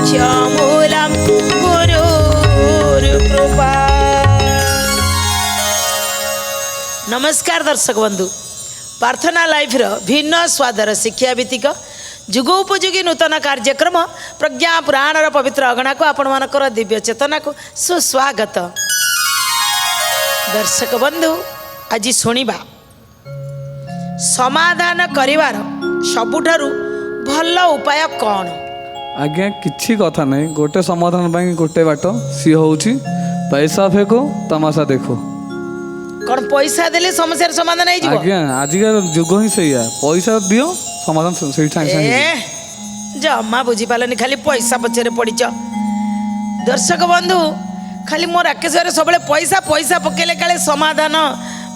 मोक्षमूलं गुरुर्कृपा। नमस्कार दर्शक बंधु, प्रार्थना लाइफ भिन्न स्वादर शिक्षा भित्तिक जुगोपयोगी नूतन कार्यक्रम प्रज्ञा पुराणर पवित्र अगणा को आपण मानकर दिव्य चेतना को सुस्वागत। दर्शक बंधु, आज शुणिबा समाधान करिवार सबुठारु भल उपाय कौन? आज्ञा किछि कथा नहीं, गोटे समाधान पाई गोटे बाट सी होउछि पैसा फेको तमाशा देखो। कौन पैसा देले समस्या समाधान हो जिवो? आज्ञा आजिका जुग ही सैया, पैसा दियो समाधान सही साଙ୍ଗे साଙ୍ଗे। जमा बुझी पालनी, खाली पैसा पछरे पड़िच। दर्शक बंधु, खाली मोर राकेश सब पैसा पैसा पकेले काले समाधान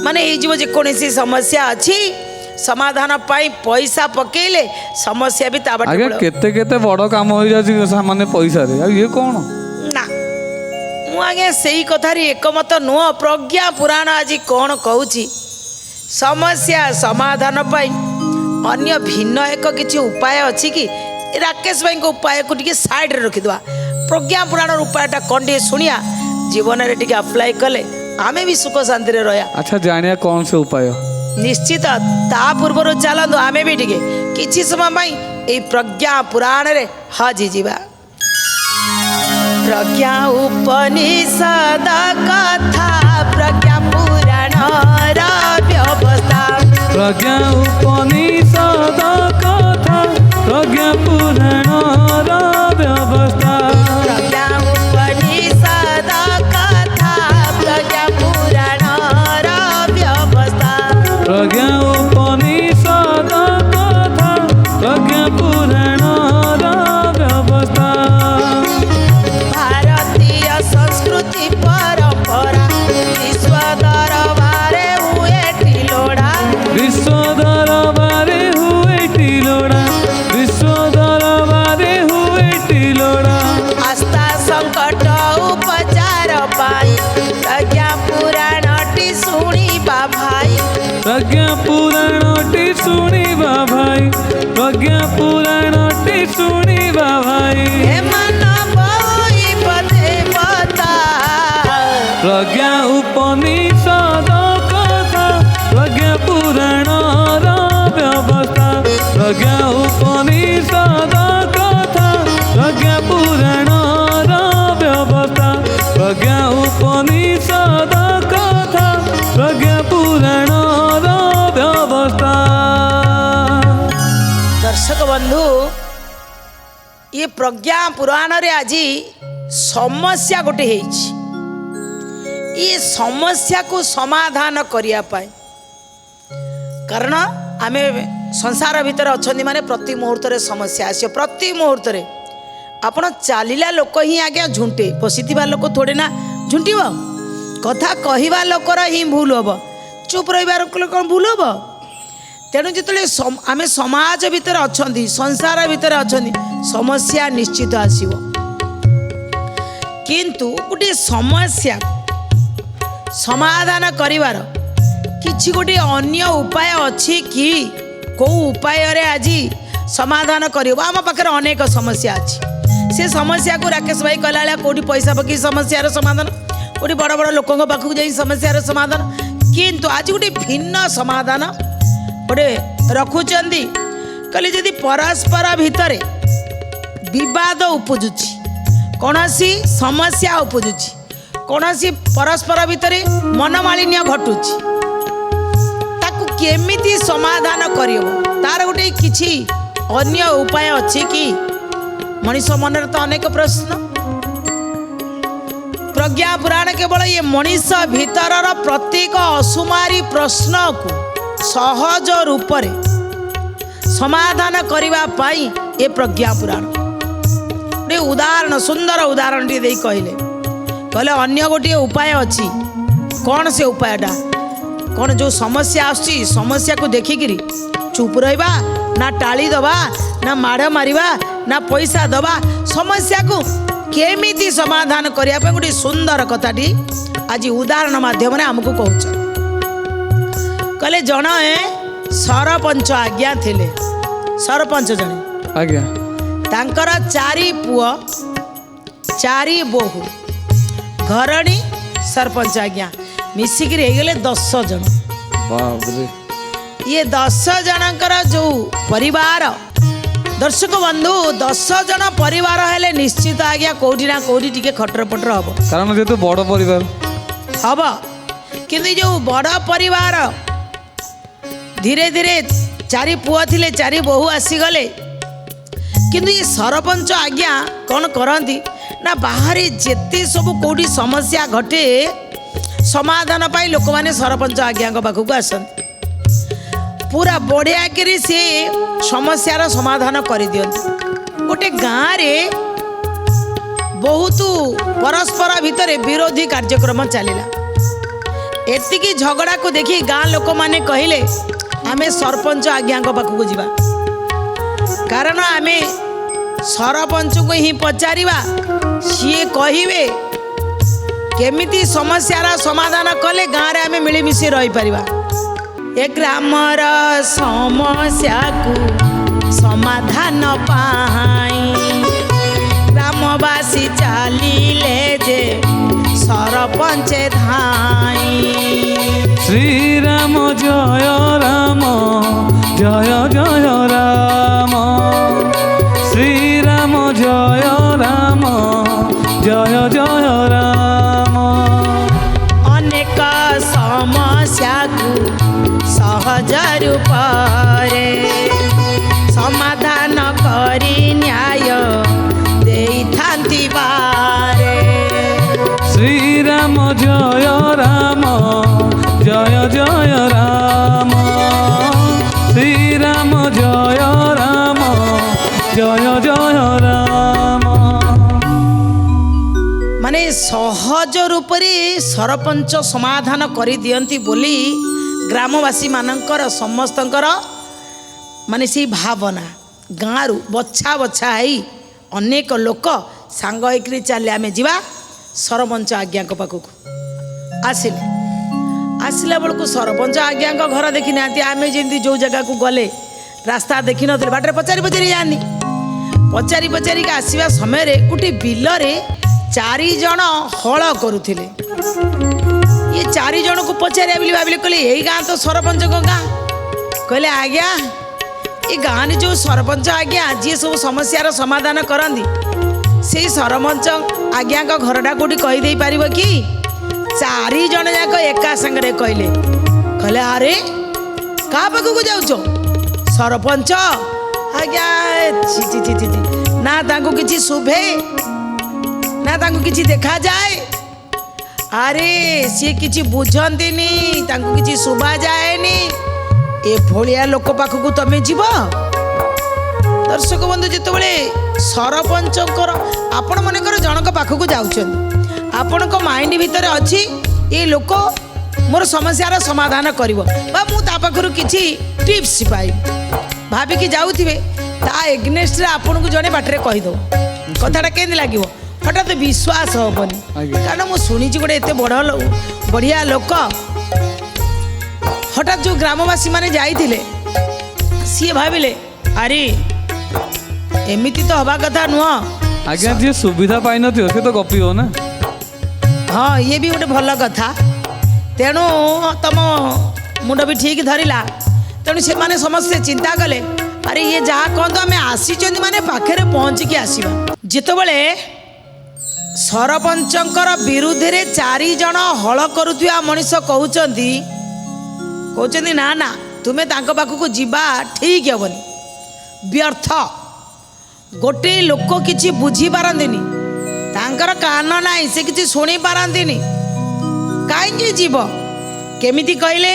माने हो जेकोसी समस्या अच्छी समाधान पाई पैसा पकेले समस्या भी ताबा आज्ञा केते केते बड़ काम हो जाछि माने पैसा रे। आ ये कोन ना मु आगे सही कथारी एकमत नुह। प्रज्ञा पुराण आज कौन कहूची समस्या समाधान पाई अन्य भिन्न एक किसी उपाय अच्छी कि राकेश भाई को उपाय को टिके साइड रे रखिदवा। प्रज्ञा पुराण उपायटा कौन टे शुणिया जीवन में टिके अप्लाई कले आमे भी सुख शांति रे रहया। अच्छा जानिया कौन से उपाय? निश्चित ता पूर्व चलतु आमे भी टिके किछि समय पाई ए प्रज्ञा पुराण रे हाजी जीवा। प्रज्ञा उपनिषद कथा प्रज्ञा पुराण रा व्यवस्था। प्रज्ञा उपनिषद कथा प्रज्ञा पुराण रा व्यवस्था। प्रज्ञा उपनिषद कथा प्रज्ञा पुराण रा व्यवस्था। प्रज्ञा उपनिषद कथा प्रज्ञा पुराण रा व्यवस्था। भारतीय संस्कृति परंपरा विश्व दरबारे हुए टिलोड़ा। विश्व दरबारे हुए टिलोड़ा। विश्व दरबारे हुए टिलोड़ा। आस्था संकट उपचार पाई प्रज्ञा पुराण टी शुणिबा भाई। प्रज्ञा पुराण टी शुणिबा भाई। प्रज्ञा पुराण टी शुणिबा भाई। हे मानव होई देवता। प्रज्ञा उपनिषद कथा प्रज्ञा पुराण रा व्यवस्था। प्रज्ञा उपनिषद कथा प्रज्ञा पुराण रा व्यवस्था। प्रज्ञा उपनिषद कथा प्रज्ञा पुराण रा व्यवस्था। दर्शक बंधु, ये प्रज्ञा पुराण रे आज समस्या गोटे है। ये समस्या को समाधान करिया पाए, कारण आमे संसार भीतर अच्छी माने प्रति मुहूर्त रे समस्या आस। प्रति मुहूर्त रे आपण चलिला लोक ही आज्ञा झुंटे, बसीथिबा लोक थोड़े ना झुंटिब। कथा कहिबा लोकर ही भूल हम, चुप रहिबा लोक भूल हम। तेणु जिते आम समाज भितर अच्छा संसार भितर अच्छा समस्या निश्चित आसव, किंतु गोटे समस्या समाधान करिवार किछि गोटे अन्य उपाय अच्छी कि कौ उपाय रे आज समाधान करियो? आम पाखे अनेक समस्या अच्छी। से समस्या को राकेश भाई कहला कौटी पैसा पकई समस्यार समाधान, कौटी बड़ बड़ लोकों पाखक जाई समस्यार समाधान, किंतु आज गोटे भिन्न समाधान गोटे रखुचंदी। कहले जदि परस्पर भितर विवाद उपजुची, कौनसी समस्या उपजुची, कौनसी परस्पर भितर मनमालिन्य घटुची, ताकू केमिति समाधान करियो? तार गोटे किछि अन्य उपाय अछि कि? मनीष मन तो अनेक प्रश्न। प्रज्ञा पुराण केवल ये मनीष भीतर प्रत्येक असुमारी प्रश्न को सहज रूप से समाधान करने पाई ये प्रज्ञा पुराण गोटे उदाहरण, सुंदर उदाहरण टी कहले कहले अन्य गोटे उपाय अच्छी। कौन से उपायटा? कौन जो समस्या आसची समस्या को देखिकी चुप रहा ना टाली दबा ना माड़ मारिबा ना पैसा दबा, समस्या को केमिति समाधान करने गोटे सुंदर कथाटी आज उदाहरण माध्यम आमको कहूँ। कहले जन सरपंच आज्ञा थिले, सरपंच जने आज्ञा ତାଙ୍କର 4 ପୁଅ 4 ବୋହୂ ଘରଣୀ ସରପଞ୍ଚ ଆଜ୍ଞା ମିଶିକିରି ହେଇଗଲେ 10 ଜଣ। ବାପରେ ଇଏ 10 ଜଣଙ୍କର ଯୋଉ ପରିବାର ଦର୍ଶକ ବନ୍ଧୁ 10 ଜଣ ପରିବାର ହେଲେ ନିଶ୍ଚିତ ଆଜ୍ଞା କୋଉଠି ନା କୋଉଠି ଟିକେ ଖଟର ପଟର ହବ, କାରଣ ଯେହେତୁ ବଡ଼ ପରିବାର ହବ। କିନ୍ତୁ ଯୋଉ ବଡ଼ ପରିବାର ଧୀରେ ଧୀରେ 4 ପୁଅ ଥିଲେ 4 ବୋହୂ ଆସିଗଲେ। କିନ୍ତୁ ଏ ସରପଞ୍ଚ ଆଜ୍ଞା କ'ଣ କରନ୍ତି ନା ବାହାରେ ଯେତେ ସବୁ କୋଉଠି ସମସ୍ୟା ଘଟେ ସମାଧାନ ପାଇଁ ଲୋକମାନେ ସରପଞ୍ଚ ଆଜ୍ଞାଙ୍କ ପାଖକୁ ଆସନ୍ତି। ପୁରା ବଢ଼ିଆକିରି ସେ ସମସ୍ୟାର ସମାଧାନ କରିଦିଅନ୍ତି। ଗୋଟେ ଗାଁରେ ବହୁତ ପରସ୍ପର ଭିତରେ ବିରୋଧୀ କାର୍ଯ୍ୟକ୍ରମ ଚାଲିଲା। ଏତିକି ଝଗଡ଼ାକୁ ଦେଖି ଗାଁ ଲୋକମାନେ କହିଲେ ଆମେ ସରପଞ୍ଚ ଆଜ୍ଞାଙ୍କ ପାଖକୁ ଯିବା, କାରଣ ଆମେ ସରପଞ୍ଚକୁ ହିଁ ପଚାରିବା, ସିଏ କହିବେ କେମିତି ସମସ୍ୟାର ସମାଧାନ କଲେ ଗାଁରେ ଆମେ ମିଳିମିଶି ରହିପାରିବା। ଏ ଗ୍ରାମର ସମସ୍ୟାକୁ ସମାଧାନ ପାଇଁ ଗ୍ରାମବାସୀ ଚାଲିଲେ ଯେ ସରପଞ୍ଚ ଧାଇଁ। ଶ୍ରୀରାମ ଜୟ ରାମ ଜୟ ଜୟ ରାମ ଶ୍ରୀରାମ ଜୟ ରାମ ଜୟ ଜୟ ରାମ। ଅନେକ ସମସ୍ୟାକୁ ସହଜ ରୂପରେ ସମାଧାନ କରି ନ୍ୟାୟ ଦେଇଥାନ୍ତି ବାରେ। ଶ୍ରୀରାମ ଜୟ ରାମ ଜୟ ଜୟ ରାମ ଶ୍ରୀରାମ ଜୟ ରାମ ଜୟ ଜୟ ରାମ। ମାନେ ସହଜ ରୂପରେ ସରପଞ୍ଚ ସମାଧାନ କରିଦିଅନ୍ତି ବୋଲି ଗ୍ରାମବାସୀ ମାନଙ୍କର ସମସ୍ତଙ୍କର ମାନେ ସେଇ ଭାବନା। ଗାଁରୁ ବଛା ବଛା ହେଇ ଅନେକ ଲୋକ ସାଙ୍ଗ ହେଇକରି ଚାଲେ ଆମେ ଯିବା ସରପଞ୍ଚ ଆଜ୍ଞାଙ୍କ ପାଖକୁ। ଆସିଲା ବେଳକୁ ସରପଞ୍ଚ ଆଜ୍ଞାଙ୍କ ଘର ଦେଖିନାହାନ୍ତି। ଆମେ ଯେମିତି ଯେଉଁ ଜାଗାକୁ ଗଲେ ରାସ୍ତା ଦେଖିନଥିଲେ ବାଟରେ ପଚାରି ଯାଆନ୍ତି। ପଚାରିକି ଆସିବା ସମୟରେ ଗୋଟେ ବିଲରେ 4 ଜଣ ହଳ କରୁଥିଲେ। ଇଏ 4 ଜଣକୁ ପଚାରିବା ବୋଲି ଭାବିଲେ, କହିଲେ ଏଇ ଗାଁ ତ ସରପଞ୍ଚଙ୍କ ଗାଁ। କହିଲେ ଆଜ୍ଞା ଏ ଗାଁରେ ଯେଉଁ ସରପଞ୍ଚ ଆଜ୍ଞା ଯିଏ ସବୁ ସମସ୍ୟାର ସମାଧାନ କରନ୍ତି ସେଇ ସରପଞ୍ଚ ଆଜ୍ଞାଙ୍କ ଘରଟା କେଉଁଠି କହିଦେଇ ପାରିବ କି? 4 ଜଣ ଯାକ ଏକା ସାଙ୍ଗରେ କହିଲେ ଆରେ କାହା ପାଖକୁ ଯାଉଛ? ସରପଞ୍ଚ ଆଜ୍ଞା। ନା ତାଙ୍କୁ କିଛି ଶୁଭେ ନା ତାଙ୍କୁ କିଛି ଦେଖାଯାଏ। ଆରେ ସିଏ କିଛି ବୁଝନ୍ତିନି, ତାଙ୍କୁ କିଛି ଶୁଭା ଯାଏନି। ଏ ଭଳିଆ ଲୋକ ପାଖକୁ ତମେ ଯିବ? ଦର୍ଶକ ବନ୍ଧୁ ଯେତେବେଳେ ସରପଞ୍ଚଙ୍କର ଆପଣ ମନେକର ଜଣଙ୍କ ପାଖକୁ ଯାଉଛନ୍ତି, ଆପଣଙ୍କ ମାଇଣ୍ଡ ଭିତରେ ଅଛି ଏ ଲୋକ ମୋର ସମସ୍ୟାର ସମାଧାନ କରିବ ବା ମୁଁ ତା ପାଖରୁ କିଛି ଟିପ୍ସ ପାଇବି ଭାବିକି ଯାଉଥିବେ। ତା ଏଗନେଷ୍ଟରେ ଆପଣଙ୍କୁ ଜଣେ ବାଟରେ କହିଦେବ, କଥାଟା କେମିତି ଲାଗିବ? ହଠାତ୍ ବିଶ୍ୱାସ ହେବନି। କାରଣ ମୁଁ ଶୁଣିଛି ଗୋଟେ ଏତେ ବଢ଼ିଆ ଲୋକ। ହଠାତ୍ ଯେଉଁ ଗ୍ରାମବାସୀ ମାନେ ଯାଇଥିଲେ ସିଏ ଭାବିଲେ ଆରେ ଏମିତି ତ ହେବା କଥା ନୁହଁ। ଆଜ୍ଞା ଯିଏ ସୁବିଧା ପାଇନଥିବ ସେ ତ ଗପିବ ନା। ହଁ ଇଏ ବି ଗୋଟେ ଭଲ କଥା। ତେଣୁ ତମ ମୁଣ୍ଡ ବି ଠିକ୍ ଧରିଲା। ତେଣୁ ସେମାନେ ସମସ୍ତେ ଚିନ୍ତା କଲେ ଆରେ ଇଏ ଯାହା କହନ୍ତୁ ଆମେ ଆସିଛନ୍ତି ମାନେ ପାଖରେ ପହଞ୍ଚିକି ଆସିବା। ଯେତେବେଳେ ସରପଞ୍ଚଙ୍କର ବିରୁଦ୍ଧରେ 4 ଜଣ ହଳ କରୁଥିବା ମଣିଷ କହୁଛନ୍ତି ନା ନା ତୁମେ ତାଙ୍କ ପାଖକୁ ଯିବା ଠିକ୍ ହେବନି, ବ୍ୟର୍ଥ। ଗୋଟେ ଲୋକ କିଛି ବୁଝିପାରନ୍ତିନି, ତାଙ୍କର କାନ ନାହିଁ, ସେ କିଛି ଶୁଣି ପାରନ୍ତିନି, କାହିଁକି ଯିବ? କେମିତି କହିଲେ?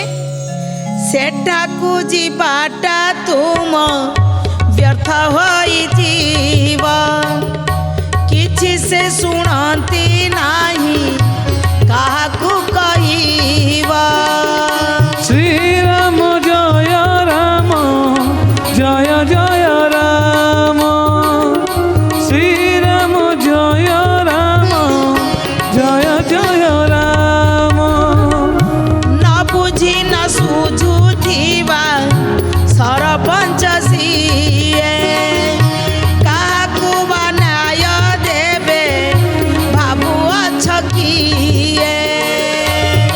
ସେଠାକୁ ଯିବାଟା ତୁମ ବ୍ୟର୍ଥ ହୋଇଯିବ, କିଛି ସେ ଶୁଣନ୍ତି ନାହିଁ, କାହାକୁ କହିବ? ଶ୍ରୀରାମ ଜୟ ରାମ ଜୟ ଜୟ ରାମ ଶ୍ରୀରାମ ଜୟ ରାମ ଜୟ ଜୟ ରାମ। ନ ବୁଝି ନ ସୁଝୁଥିବା ସରପଞ୍ଚ ସିଏ, କାହା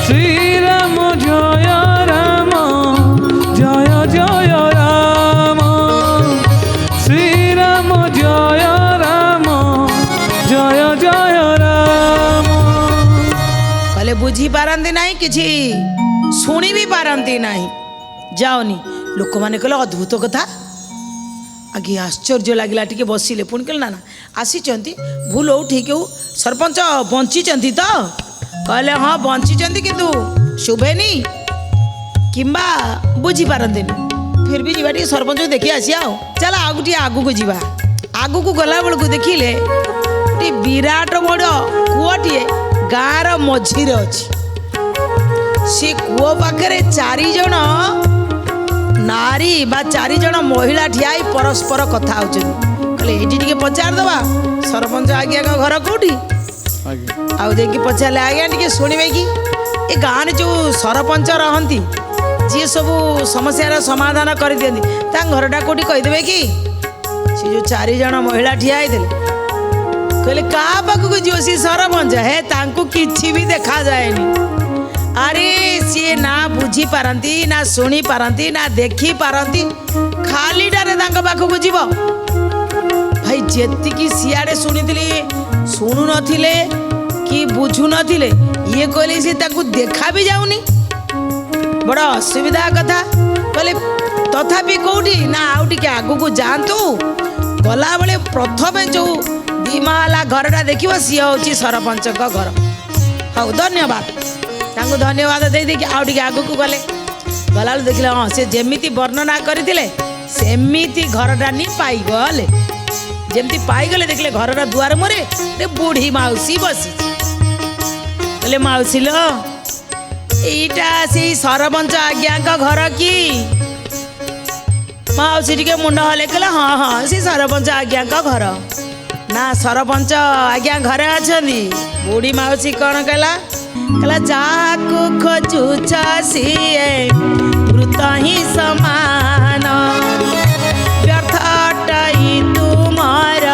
ଶ୍ରୀରାମ ଜୟ ରାମ ଜୟ ଜୟ ରାମ ଶ୍ରୀରାମ ଜୟ ରାମ ଜୟ ଜୟ ରାମ। କହିଲେ ବୁଝିପାରନ୍ତି ନାହିଁ, କିଛି ଶୁଣି ବି ପାରନ୍ତି ନାହିଁ। ଯାଉନି ଲୋକମାନେ କହିଲେ ଅଦ୍ଭୁତ କଥା। ଆଗେ ଆଶ୍ଚର୍ଯ୍ୟ ଲାଗିଲା, ଟିକେ ବସିଲେ। ପୁଣି କହିଲେ ନା ନା ଆସିଛନ୍ତି, ଭୁଲ ହଉ ଠିକ୍ ହଉ ସରପଞ୍ଚ ବଞ୍ଚିଛନ୍ତି ତ? କହିଲେ ହଁ ବଞ୍ଚିଛନ୍ତି, କିନ୍ତୁ ଶୁଭେନି କିମ୍ବା ବୁଝିପାରନ୍ତିନି। ଫିର୍ ବି ଯିବା ଟିକେ ସରପଞ୍ଚକୁ ଦେଖି ଆସିବା। ଆଉ ଚାଲ ଆଉ ଟିକେ ଆଗକୁ ଯିବା। ଆଗକୁ ଗଲାବେଳକୁ ଦେଖିଲେ ଗୋଟେ ବିରାଟ ବଡ଼ କୂଅଟିଏ ଗାଁର ମଝିରେ ଅଛି। ସେ କୂଅ ପାଖରେ 4 ଜଣ ନାରୀ ବା 4 ଜଣ ମହିଳା ଠିଆ ହେଇ ପରସ୍ପର କଥା ହେଉଛନ୍ତି। କହିଲେ ଏଇଠି ଟିକେ ପଚାରିଦେବା ସରପଞ୍ଚ ଆଜ୍ଞାଙ୍କ ଘର କେଉଁଠି? ଆଉ ଯାଇକି ପଚାରିଲେ ଆଜ୍ଞା ଟିକେ ଶୁଣିବେ କି ଏ ଗାଁରେ ଯେଉଁ ସରପଞ୍ଚ ରହନ୍ତି, ଯିଏ ସବୁ ସମସ୍ୟାର ସମାଧାନ କରିଦିଅନ୍ତି, ତାଙ୍କ ଘରଟା କେଉଁଠି କହିଦେବେ କି? ସେ ଯେଉଁ 4 ଜଣ ମହିଳା ଠିଆ ହେଇଥିଲେ କହିଲେ କାହା ପାଖକୁ ଯିବ? ସେ ସରପଞ୍ଚ। ହେ ତାଙ୍କୁ କିଛି ବି ଦେଖାଯାଏନି। ଆରେ ସିଏ ନା ବୁଝିପାରନ୍ତି, ନା ଶୁଣିପାରନ୍ତି, ନା ଦେଖିପାରନ୍ତି, ଖାଲିଟାରେ ତାଙ୍କ ପାଖକୁ ଯିବ। ଭାଇ ଯେତିକି ସିଆଡ଼େ ଶୁଣିଥିଲି, ଶୁଣୁନଥିଲେ କି ବୁଝୁନଥିଲେ, ଇଏ କହିଲେ ସେ ତାକୁ ଦେଖା ବି ଯାଉନି। ବଡ଼ ଅସୁବିଧା କଥା। କହିଲେ ତଥାପି କେଉଁଠି? ନା ଆଉ ଟିକେ ଆଗକୁ ଯାଆନ୍ତୁ, ଗଲାବେଳେ ପ୍ରଥମେ ଯେଉଁ 2 ମହଲା ଘରଟା ଦେଖିବ, ସିଏ ହେଉଛି ସରପଞ୍ଚଙ୍କ ଘର। ହଉ ଧନ୍ୟବାଦ। ତାଙ୍କୁ ଧନ୍ୟବାଦ ଦେଇକି ଆଉ ଟିକେ ଆଗକୁ ଗଲେ। ଗଲାବେଳକୁ ଦେଖିଲେ ହଁ ସେ ଯେମିତି ବର୍ଣ୍ଣନା କରିଥିଲେ ସେମିତି ଘରଟା ନି ପାଇଗଲେ। ଯେମିତି ପାଇଗଲେ ଦେଖିଲେ ଘରର ଦୁଆର ମୁହଁରେ ଗୋଟେ ବୁଢ଼ୀ ମାଉସୀ ବସିଛି। କହିଲେ ମାଉସୀ ଲୋ, ଏଇଟା ସେଇ ସରପଞ୍ଚ ଆଜ୍ଞାଙ୍କ ଘର କି? ମାଉସୀ ଟିକେ ମୁଣ୍ଡ ହଲେଇ କହିଲେ ହଁ ହଁ ସେ ସରପଞ୍ଚ ଆଜ୍ଞାଙ୍କ ଘର। ନା ସରପଞ୍ଚ ଆଜ୍ଞା ଘରେ ଅଛନ୍ତି? ବୁଢ଼ୀ ମାଉସୀ କ'ଣ କହିଲା? କହିଲା ଯାହାକୁ ଖୋଜୁଛ ସିଏ ମୃତ ହିଁ ସମାନ, ବ୍ୟର୍ଥ ଅଟଇ ତୁମର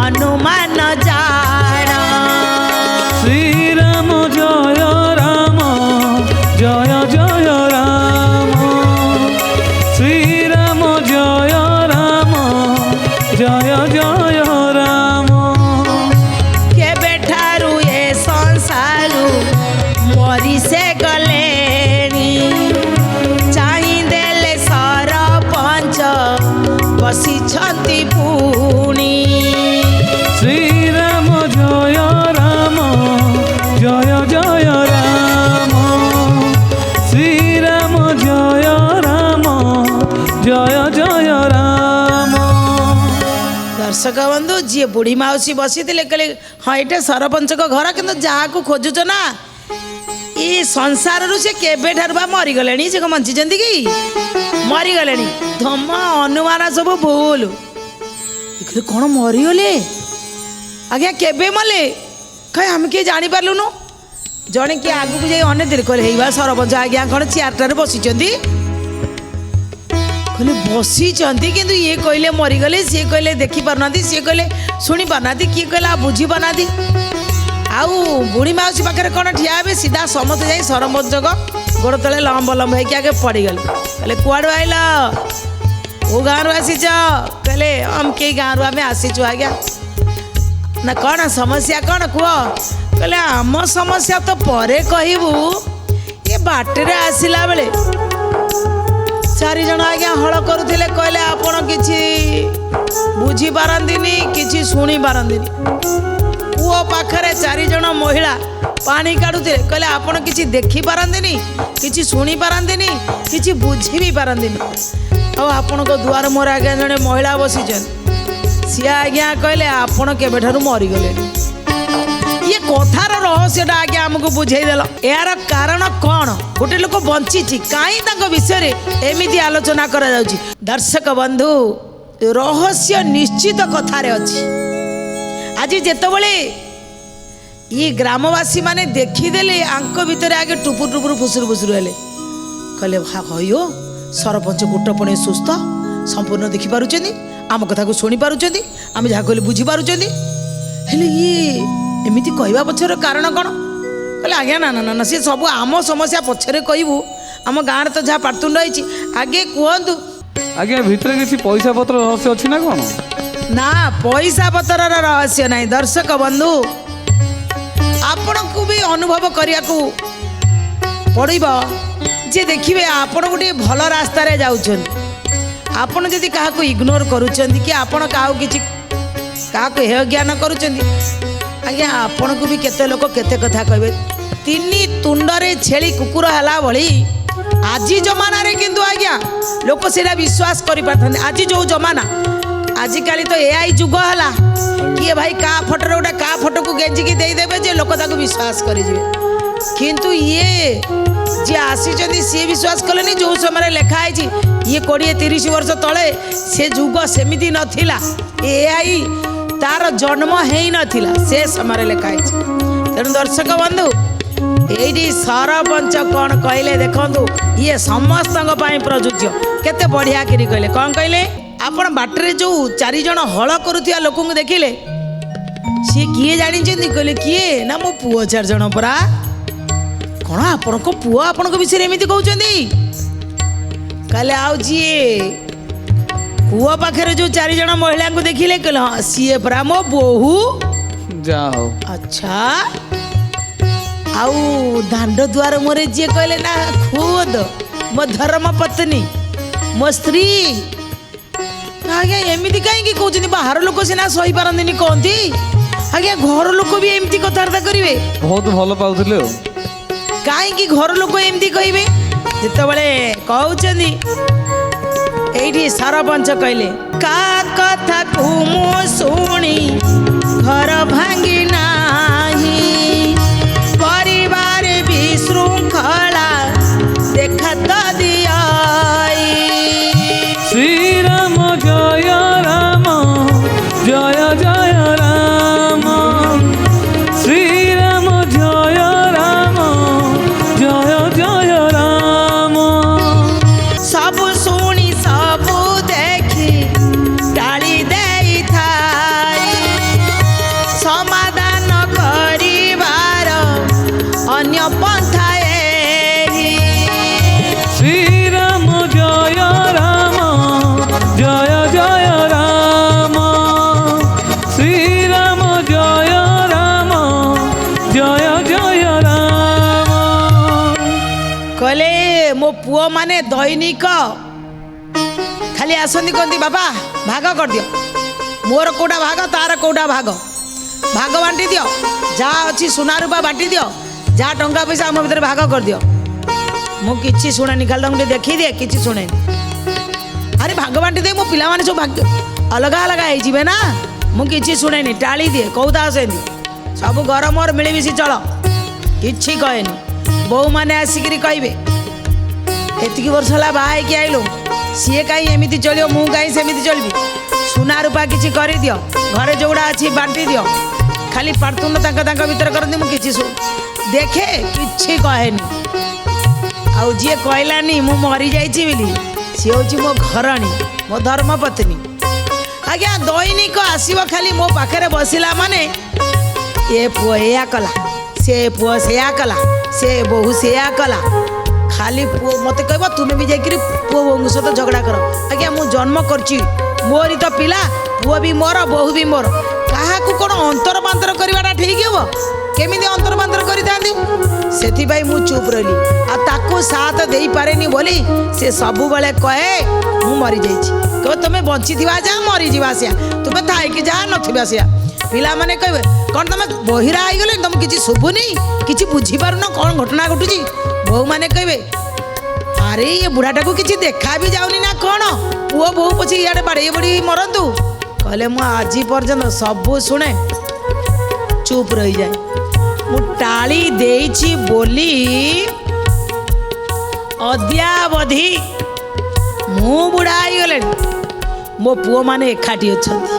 ଅନୁମାନ ଜାଣ। ଶ୍ରୀରାମ ଜୟ ରାମ ଜୟ ଜୟ ରାମ ଶ୍ରୀରାମ ଜୟ ରାମ ଜୟ ଜୟ ରାମ। କେବେଠାରୁ ଏ ସଂସାରୁ ମରି ସେ ଗଲେଣି, ଚାହିଁଦେଲେ ସରପଞ୍ଚ ବସିଛନ୍ତି ପୁଣି। ଶ୍ରୀରାମ ଜୟ ରାମ ଜୟ ଜୟ ରାମ ଶ୍ରୀରାମ ଜୟ ରାମ ଜୟ ଜୟ ରାମ। ଦର୍ଶକ ବନ୍ଧୁ, ଯିଏ ବୁଢ଼ୀ ମାଉସୀ ବସିଥିଲେ କହିଲେ ହଁ ଏଇଟା ସରପଞ୍ଚଙ୍କ ଘର, କିନ୍ତୁ ଯାହାକୁ ଖୋଜୁଛ ନା ଏ ସଂସାରରୁ ସେ କେବେଠାରୁ ବା ମରିଗଲେଣି। ସେ କ'ଣ ବଞ୍ଚିଛନ୍ତି କି? ମରିଗଲେଣି। ଧମ ଅନୁମାନ ସବୁ ଭୁଲ। ଦେଖିଲେ କ'ଣ ମରିଗଲେ? ଆଜ୍ଞା କେବେ ମଲେ? କାହିଁ ଆମେ କିଏ ଜାଣିପାରିଲୁନୁ। ଜଣେ କିଏ ଆଗକୁ ଯାଇ ଅନେଇଥିଲେ, କହିଲେ ହେଇବା ସରପଞ୍ଚ ଆଜ୍ଞା କ'ଣ ଚେୟାରଟାରେ ବସିଛନ୍ତି? କହିଲେ ବସିଛନ୍ତି, କିନ୍ତୁ ଇଏ କହିଲେ ମରିଗଲେ, ସିଏ କହିଲେ ଦେଖିପାରୁନାହାନ୍ତି, ସିଏ କହିଲେ ଶୁଣିପାରୁନାହାନ୍ତି, କିଏ କହିଲେ ଆଉ ବୁଝିପାରୁନାହାନ୍ତି। ଆଉ ବୁଢ଼ୀ ମାଉସୀ ପାଖରେ କ'ଣ ଠିଆ ହେବେ? ସିଧା ସମସ୍ତେ ଯାଇ ସରପଞ୍ଚଙ୍କ ଗୋଡ଼ ତଳେ ଲମ୍ବ ଲମ୍ବ ହେଇକି ଆଗେ ପଡ଼ିଗଲେ। କହିଲେ କୁଆଡ଼ୁ ଆଇଲ? କେଉଁ ଗାଁରୁ ଆସିଛ? କହିଲେ କେଇ ଗାଁରୁ ଆମେ ଆସିଛୁ ଆଜ୍ଞା। ନା କ'ଣ ସମସ୍ୟା କ'ଣ କୁହ? କହିଲେ ଆମ ସମସ୍ୟା ତ ପରେ କହିବୁ, ଏ ବାଟରେ ଆସିଲା ବେଳେ 4 ଜଣ ଆଜ୍ଞା ହଳ କରୁଥିଲେ। କହିଲେ ଆପଣ କିଛି ବୁଝିପାରନ୍ତିନି, କିଛି ଶୁଣିପାରନ୍ତିନି। କୂଅ ପାଖରେ 4 ଜଣ ମହିଳା ପାଣି କାଢୁଥିଲେ। କହିଲେ ଆପଣ କିଛି ଦେଖିପାରନ୍ତିନି, କିଛି ଶୁଣିପାରନ୍ତିନି, କିଛି ବୁଝି ବି ପାରନ୍ତିନି। ଆଉ ଆପଣଙ୍କ ଦୁଆର ମୁହଁରେ ଆଜ୍ଞା ଜଣେ ମହିଳା ବସିଛନ୍ତି। ସିଏ ଆଜ୍ଞା କହିଲେ ଆପଣ କେବେଠାରୁ ମରିଗଲେଣି। ଇଏ କଥାର ରହସ୍ୟଟା ଆଜ୍ଞା ଆମକୁ ବୁଝେଇଦେଲ। ଏହାର କାରଣ କ'ଣ? ଗୋଟେ ଲୋକ ବଞ୍ଚିଛି, କାହିଁ ତାଙ୍କ ବିଷୟରେ ଏମିତି ଆଲୋଚନା କରାଯାଉଛି? ଦର୍ଶକ ବନ୍ଧୁ, ରହସ୍ୟ ନିଶ୍ଚିତ କଥାରେ ଅଛି। ଆଜି ଯେତେବେଳେ ଇ ଗ୍ରାମବାସୀ ମାନେ ଦେଖିଦେଲେ, ଆଙ୍କ ଭିତରେ ଆଗେ ଟୁପୁର ଟୁପୁର ଫୁସୁରୁ ଫୁସୁରୁ ହେଲେ। କହିଲେ ହଇଓ ସରପଞ୍ଚ ଗୋଟପଣେ ସୁସ୍ଥ, ସମ୍ପୂର୍ଣ୍ଣ ଦେଖିପାରୁଛନ୍ତି, ଆମ କଥାକୁ ଶୁଣିପାରୁଛନ୍ତି, ଆମେ ଯାହା କହିଲେ ବୁଝିପାରୁଛନ୍ତି। ହେଲେ ଇଏ ଏମିତି କହିବା ପଛର କାରଣ କ'ଣ? କହିଲେ ଆଜ୍ଞା ନା ନା ନା ନା ସେ ସବୁ ଆମ ସମସ୍ୟା ପଛରେ କହିବୁ, ଆମ ଗାଁରେ ତ ଯାହା ପାଟିତୁଣ୍ଡ ହେଇଛି ଆଗେ କୁହନ୍ତୁ। ଆଜ୍ଞା ଭିତରେ କିଛି ପଇସା ପତ୍ର ରହସ୍ୟ ଅଛି ନା କ'ଣ? ନା ପଇସା ପତ୍ରର ରହସ୍ୟ ନାହିଁ ଦର୍ଶକ ବନ୍ଧୁ, ଆପଣଙ୍କୁ ବି ଅନୁଭବ କରିବାକୁ ପଡ଼ିବ ଯେ ଦେଖିବେ ଆପଣ ଗୋଟିଏ ଭଲ ରାସ୍ତାରେ ଯାଉଛନ୍ତି, ଆପଣ ଯଦି କାହାକୁ ଇଗ୍ନୋର କରୁଛନ୍ତି କି ଆପଣ କାହାକୁ ହେୟ ଜ୍ଞାନ କରୁଛନ୍ତି, ଆଜ୍ଞା ଆପଣଙ୍କୁ ବି କେତେ ଲୋକ କେତେ କଥା କହିବେ। ତିନି ତୁଣ୍ଡରେ ଛେଳି କୁକୁର ହେଲା ଭଳି ଆଜି ଜମାନାରେ କିନ୍ତୁ ଆଜ୍ଞା ଲୋକ ସେଇଟା ବିଶ୍ୱାସ କରିପାରିଥାନ୍ତି। ଆଜି ଯେଉଁ ଜମାନା, ଆଜିକାଲି ତ ଏଆଇ ଯୁଗ ହେଲା, କିଏ ଭାଇ କାହା ଫଟୋରେ ଗୋଟେ କାହା ଫଟୋକୁ ଗେଞ୍ଜିକି ଦେଇଦେବେ ଯେ ଲୋକ ତାକୁ ବିଶ୍ୱାସ କରିଯିବେ। କିନ୍ତୁ ଇଏ ଯିଏ ଆସିଛନ୍ତି ସିଏ ବିଶ୍ୱାସ କଲେନି। ଯେଉଁ ସମୟରେ ଲେଖା ହେଇଛି ଇଏ 20-30 ବର୍ଷ ତଳେ, ସେ ଯୁଗ ସେମିତି ନଥିଲା, ଏଆଇ ତାର ଜନ୍ମ ହେଇନଥିଲା, ସେ ସମୟରେ ଲେଖା ହେଇଛି। ତେଣୁ ଦର୍ଶକ ବନ୍ଧୁ ଏଇଠି ସରପଞ୍ଚ କ'ଣ କହିଲେ ଦେଖନ୍ତୁ, ଇଏ ସମସ୍ତଙ୍କ ପାଇଁ ପ୍ରଯୁଜ୍ୟ। କେତେ ବଢ଼ିଆ କିରି କହିଲେ, କ'ଣ କହିଲେ? ଆପଣ ବାଟରେ ଯେଉଁ 4 ଜଣ ହଳ କରୁଥିବା ଲୋକଙ୍କୁ ଦେଖିଲେ, ସିଏ କିଏ ଜାଣିଛନ୍ତି? କହିଲେ କିଏ? ନା ମୋ ପୁଅ 4 ଜଣ ପରା। କ'ଣ ଆପଣଙ୍କ ପୁଅ ଆପଣଙ୍କ ବିଷୟରେ ଏମିତି କହୁଛନ୍ତି? କହିଲେ ଆଉ ଯିଏ କୂଅ ପାଖରେ ଯେଉଁ 4 ଜଣ ମହିଳାଙ୍କୁ ଦେଖିଲେ, କହିଲେ ହଁ ସିଏ ପରା ମୋ ବୋହୂ। ଯାହା ହଉ। ଆଚ୍ଛା, ଆଉ ଦାଣ୍ଡ ଦୁଆର ମୋରେ ଯିଏ କହିଲେ ନା ଖୁଦ ମୋ ଧର୍ମ ପତ୍ନୀ, ମୋ ସ୍ତ୍ରୀ। ଆଜ୍ଞା ଏମିତି କାହିଁକି କହୁଛନ୍ତି? ବାହାର ଲୋକ ସିନା ସହିପାରନ୍ତିନି କହନ୍ତି, ଆଜ୍ଞା ଘର ଲୋକ ବି ଏମିତି କଥାବାର୍ତ୍ତା କରିବେ? ବହୁତ ଭଲ ପାଉଥିଲେ ଆଉ। କାହିଁକି ଘର ଲୋକ ଏମିତି କହିବେ? ଯେତେବେଳେ କହୁଛନ୍ତି ଏଇଠି ସରପଞ୍ଚ କହିଲେ, କା କଥାକୁ ମୁଁ ଶୁଣି ଘର ଭାଙ୍ଗି ନାହିଁ, ପରିବାର ବିଶୃଙ୍ଖଳା ଦେଖା ତ ଦିଆଇ। ଶ୍ରୀରାମ ଜୟ ରାମ ଜୟ ଜୟ ରାମ, ଶ୍ରୀରାମ ଜୟ ରାମ ଜୟ ଜୟ ରାମ। ସବୁ ଶୁଣି ସବୁ ଦେଖି ଟାଳି ଦେଇଥାଏ, ସମାଧାନ କରିବାର ଅନ୍ୟ ପନ୍ଥା ଏହି। ଶ୍ରୀରାମ ଜୟ ରାମ ଜୟ ଜୟ ରାମ, ଶ୍ରୀରାମ ଜୟ ରାମ ଜୟ ଜୟ ରାମ। କହିଲେ ମୋ ପୁଅ ମାନେ ଦୈନିକ ଖାଲି ଆସନ୍ତି, କହନ୍ତି ବାବା ଭାଗ କରିଦିଅ, ମୋର କୋଉଟା ଭାଗ ତାର କୋଉଟା ଭାଗ, ଭାଗ ବାଣ୍ଟି ଦିଅ, ଯାହା ଅଛି ସୁନା ରୂପା ବାଣ୍ଟି ଦିଅ, ଯାହା ଟଙ୍କା ପଇସା ଆମ ଭିତରେ ଭାଗ କରିଦିଅ। ମୁଁ କିଛି ଶୁଣେନି, ଖାଲି ତାଙ୍କୁ ଟିକେ ଦେଖିଦିଏ, କିଛି ଶୁଣେନି। ଆରେ ଭାଗ ବାଣ୍ଟି ଦେଇ ମୋ ପିଲାମାନେ ସବୁ ଭାଗ୍ୟ ଅଲଗା ଅଲଗା ହେଇଯିବେ ନା, ମୁଁ କିଛି ଶୁଣେନି, ଟାଳି ଦିଏ, କହୁଥା ସେମିତି ସବୁ ଘର ମୋର ମିଳିମିଶି ଚଳ, କିଛି କହେନି। ବୋଉମାନେ ଆସିକିରି କହିବେ ଏତିକି ବର୍ଷ ହେଲା ବାହା ହେଇକି ଆଇଲୁ, ସିଏ କାହିଁ ଏମିତି ଚଳିବ, ମୁଁ କାହିଁ ସେମିତି ଚଳିବି, ସୁନା ରୂପା କିଛି କରିଦିଅ, ଘରେ ଯେଉଁଗୁଡ଼ା ଅଛି ବାଣ୍ଟି ଦିଅ। ଖାଲି ପାଟିତୁଣ୍ଡ ତାଙ୍କ ଭିତରେ କରନ୍ତି, ମୁଁ କିଛି ଦେଖେ, କିଛି କହେନି। ଆଉ ଯିଏ କହିଲାନି ମୁଁ ମରିଯାଇଛି ବୋଲି, ସିଏ ହେଉଛି ମୋ ଘରଣୀ, ମୋ ଧର୍ମପତ୍ନୀ। ଆଜ୍ଞା ଦୈନିକ ଆସିବ, ଖାଲି ମୋ ପାଖରେ ବସିଲା ମାନେ ଏ ପୁଅ ଏଇଆ କଲା, ସେ ପୁଅ ସେଇଆ କଲା, ସେ ବୋହୂ ସେଇଆ କଲା। ଖାଲି ପୁଅ ମୋତେ କହିବ ତୁମେ ବି ଯାଇକିରି ପୁଅ ବୋହୂଙ୍କ ସହିତ ଝଗଡ଼ା କର। ଆଜ୍ଞା ମୁଁ ଜନ୍ମ କରିଛି, ମୋରି ତ ପିଲା, ପୁଅ ବି ମୋର, ବୋହୂ ବି ମୋର, କାହାକୁ କ'ଣ ଅନ୍ତର ବାନ୍ତର କରିବାଟା ଠିକ୍ ହେବ? କେମିତି ଅନ୍ତର ବାନ୍ତର କରିଥାନ୍ତି? ସେଥିପାଇଁ ମୁଁ ଚୁପ୍ ରହିଲି। ଆଉ ତାକୁ ସାଥ ଦେଇପାରେନି ବୋଲି ସେ ସବୁବେଳେ କହେ ମୁଁ ମରିଯାଇଛି, କହିବ ତୁମେ ବଞ୍ଚିଥିବା ଯା, ମରିଯିବା ଆସିଆ, ତୁମେ ଥାଇକି ଯାହା ନଥିବା ଆସିଆ। ପିଲାମାନେ କହିବେ କ'ଣ ତମେ ବହିରା ହେଇଗଲେଣି, ତମକୁ କିଛି ଶୁଭୁନି, କିଛି ବୁଝିପାରୁନ କ'ଣ ଘଟଣା ଘଟୁଛି? ବୋହୂମାନେ କହିବେ ଆରେ ଏ ବୁଢ଼ାଟାକୁ କିଛି ଦେଖା ବି ଯାଉନି ନା କ'ଣ, ପୁଅ ବୋହୂ ପଛେ ଇଆଡ଼େ ବାଡ଼େଇ ବାଡ଼େଇ ମରନ୍ତୁ। କହିଲେ ମୁଁ ଆଜି ପର୍ଯ୍ୟନ୍ତ ସବୁ ଶୁଣେ, ଚୁପ୍ ରହିଯାଏ। ମୁଁ ଟାଳି ଦେଇଛି ବୋଲି ଅଦ୍ୟାବଧି ମୁଁ ବୁଢ଼ା ହେଇଗଲେଣି, ମୋ ପୁଅମାନେ ଏକାଠି ଅଛନ୍ତି।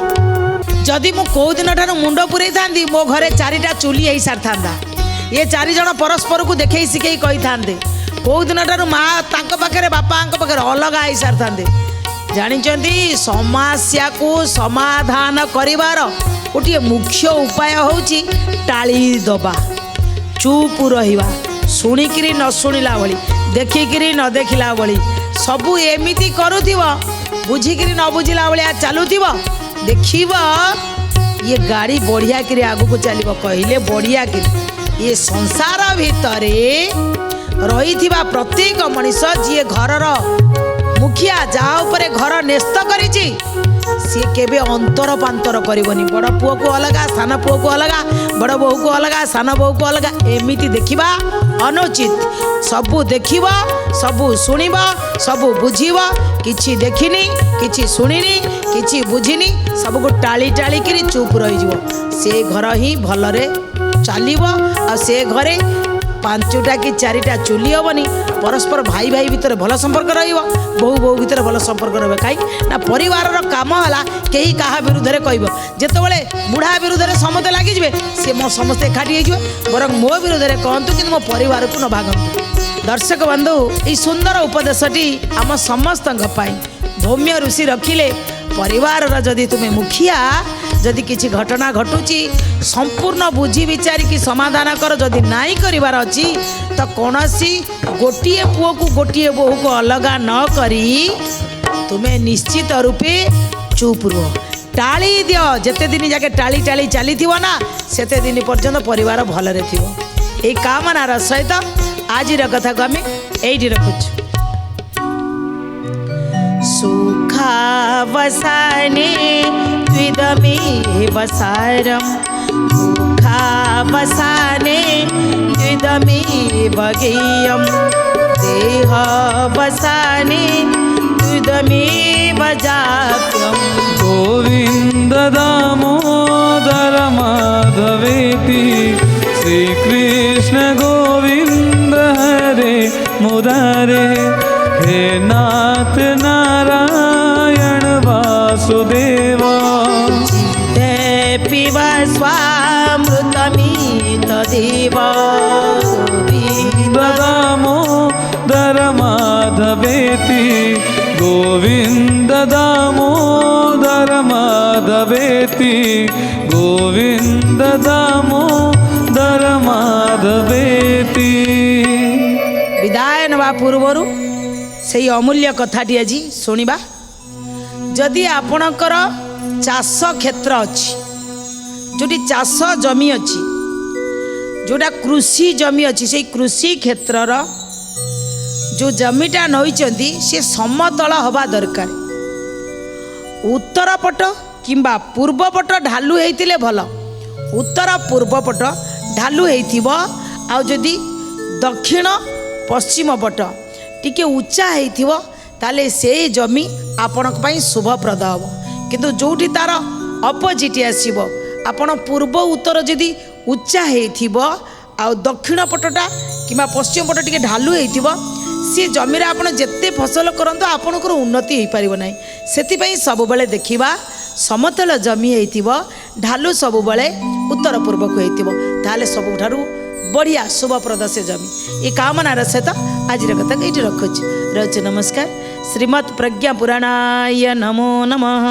ଯଦି ମୁଁ କେଉଁ ଦିନଠାରୁ ମୁଣ୍ଡ ପୁରେଇଥାନ୍ତି, ମୋ ଘରେ 4ଟା ଚୁଲି ହେଇସାରିଥାନ୍ତା। ଏ 4 ଜଣ ପରସ୍ପରକୁ ଦେଖେଇ ଶିଖେଇ କହିଥାନ୍ତେ। କେଉଁ ଦିନଠାରୁ ମା ତାଙ୍କ ପାଖରେ ବାପାଙ୍କ ପାଖରେ ଅଲଗା ହେଇସାରିଥାନ୍ତେ। ଜାଣିଛନ୍ତି ସମସ୍ୟାକୁ ସମାଧାନ କରିବାର ଗୋଟିଏ ମୁଖ୍ୟ ଉପାୟ ହେଉଛି ଟାଳି ଦେବା, चुप रहिबा शुणिकी न शुणिला भली देखिकी न देखिला भली सबू एमिति करुथिब बुझिकी न बुझिला भलिया चलुथिब देखिब ये गाड़ी बढ़िया कि आगु को चलो कहले बढ़िया कि ये संसार भितरे रही प्रत्येक मनीष जी घरर मुखिया जहाँ उपरे घर न्यस्त करिछि सी केबे अंतर पांतर करबनी बड़ पुओ को अलगा सान पुओ को अलगा बड़ बोहू को अलगा सान बोहू को अलगा एमिति देखिबा अनुचित सबू देखिब सबू शुणिब सबू बुझिब किछि देखिनी किछि शुणिनी किछि बुझिनी सबको टाली टाली करी चुप रही से घर ही भलरे चलिब आ से घरे पांचटा कि चारिटा चुली हेनी परस्पर भाई भाई भितर भल संपर्क रोहू बोहू भितर भल संपर्क रहा कहीं परिवार काम है कहीं क्या विरुद्ध में कह जितेबाला बुढ़ा विरुद्ध में समस्ते लगिजे सी मो समस्ते एकाठी हो बर मो विरुद्ध में कहतु कि मो परिवार को न भागतु। दर्शक बंधु ये सुंदर उपदेशटी आम समस्त धौम्य ऋषि रखिले परिवार जदि तुम्हें मुखिया जदि किसी घटना घटुची संपूर्ण बुझी विचारिकी समाधान कर जदि नाई करिवार अछि तो कौनसी गोटिए पुओ को गोटिए बोहू को अलगा न करी तुम्हें निश्चित रूपे चुप रुह टाली दियो जेते दिन जाके टाली टाली चली ना सेते दिन पर्यंत परिवार भलरे थिवो। एई कामनार सहित आज कथा को आम एइठी रखुछु। सुखावसाने द्विदमेव सारं दुःखावसाने द्विदमेव गेयं देहावसाने द्विदमेव जाप्यम्। गोविंद दामोदर माधवेति श्रीकृष्ण गोविंद हरे मुरारे हे नाथ नारायण वासुदेव पिब स्वामृतमितदेव दामोदर माधवेति गोविंद दामोदर माधवेति गोविंद दामोदर माधवेति। विदाय नवा पूर्वर से अमूल्य कथाटी आज शुणा जदि आपणकर चाष क्षेत्र अच्छी जोटी चाष जमी अच्छी जोटा कृषि जमी अच्छी से कृषि क्षेत्रर जो जमीटा नईचंती से समतल हवा दरकार उत्तर पट किंबा पूर्व पट ढालू होइतिले भल उत्तर पूर्व पट ढालू होइथिबो आ जदि दक्षिण पश्चिम पट टिके उच्चा होइथिबो ताले से जमी आपणक पई शुभप्रद हबो किंतु जोटी तार अपोजिट आसीबो आपण पूर्व उत्तर जदि उच्चा होइथिबो आ दक्षिण पटटा किंबा पश्चिम पट टिके ढालू होइथिबो सी जमीर आपण जेते फसल करंतु आपणकर उन्नति होई परिबो नाही सेति पई सब बेले देखिबा समतल जमी होइथिबो ढालू सब बेले उत्तर पूर्व को होइथिबो ताले सबुठारु बढ़िया शुभप्रद से जमी ये कामनार सहित आज कथा ये रखुच्छे। नमस्कार। श्रीमद् प्रज्ञा पुराणाय नमो नमः।